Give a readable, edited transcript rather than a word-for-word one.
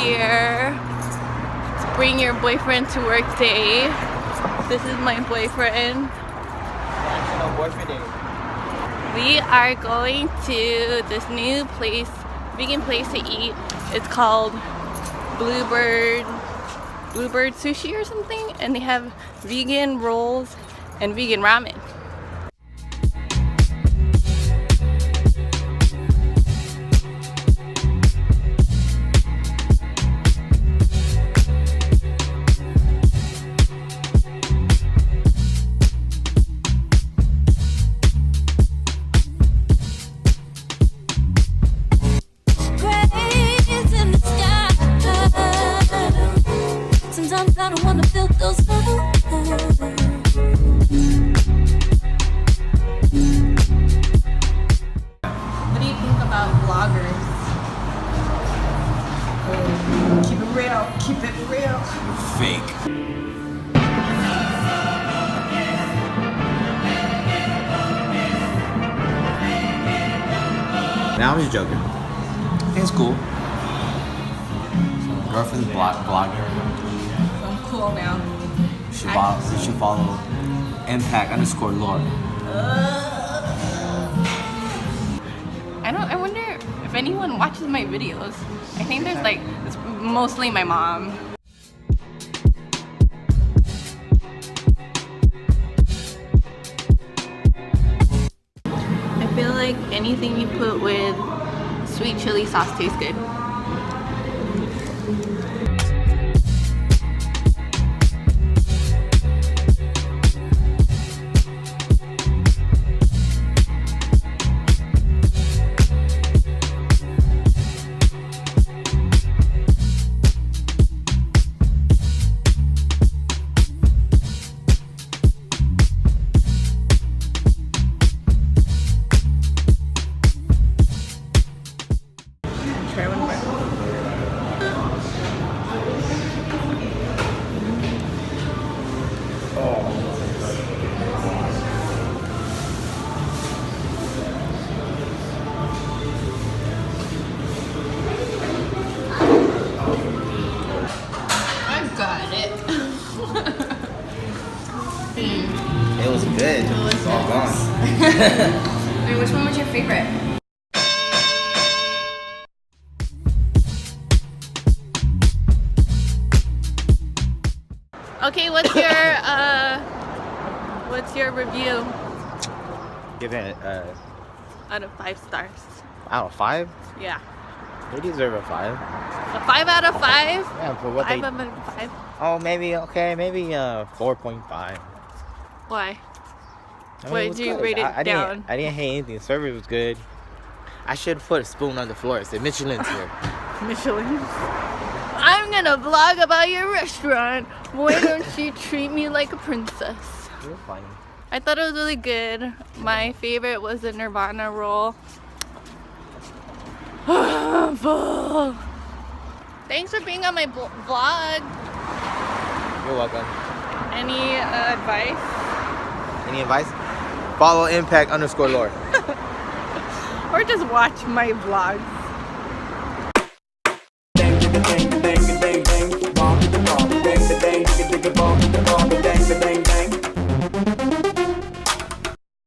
here. It's bring your boyfriend to work day. This is my boyfriend. National Boyfriend Day. We are going to this new place, vegan place to eat. It's called Bluebird Sushi or something, and they have vegan rolls and vegan ramen. Sometimes I don't wanna feel those highs. What do you think about vloggers? Keep it real. Keep it real. Fake. Now I'm just joking. I think it's cool. Girlfriend's blogger. I'm cool now. You should follow Mpact_Lord. I wonder if anyone watches my videos. I think there's like, it's mostly my mom. I feel like anything you put with sweet chili sauce tastes good. Try one more. I got it. It was good. It's all gone. Wait, which one was your favorite? Okay, what's your review Give it out of 5 stars? out of 5. Yeah. They deserve a 5. A 5 out of 5? Yeah, for what 5 they. out of 5. Oh, maybe 4.5. Why? I mean, What it did was you good. rate it down? I didn't hate anything. The service was good. I should have put a spoon on the floor. It said Michelin's here. Michelin. I'm gonna vlog about your restaurant. Why don't you treat me like a princess? You're fine. I thought it was really good. My favorite was the NIRVANA roll. Full. Thanks for being on my vlog. You're welcome. Any advice? Any advice? Follow Mpact_Lord. Or just watch my vlogs.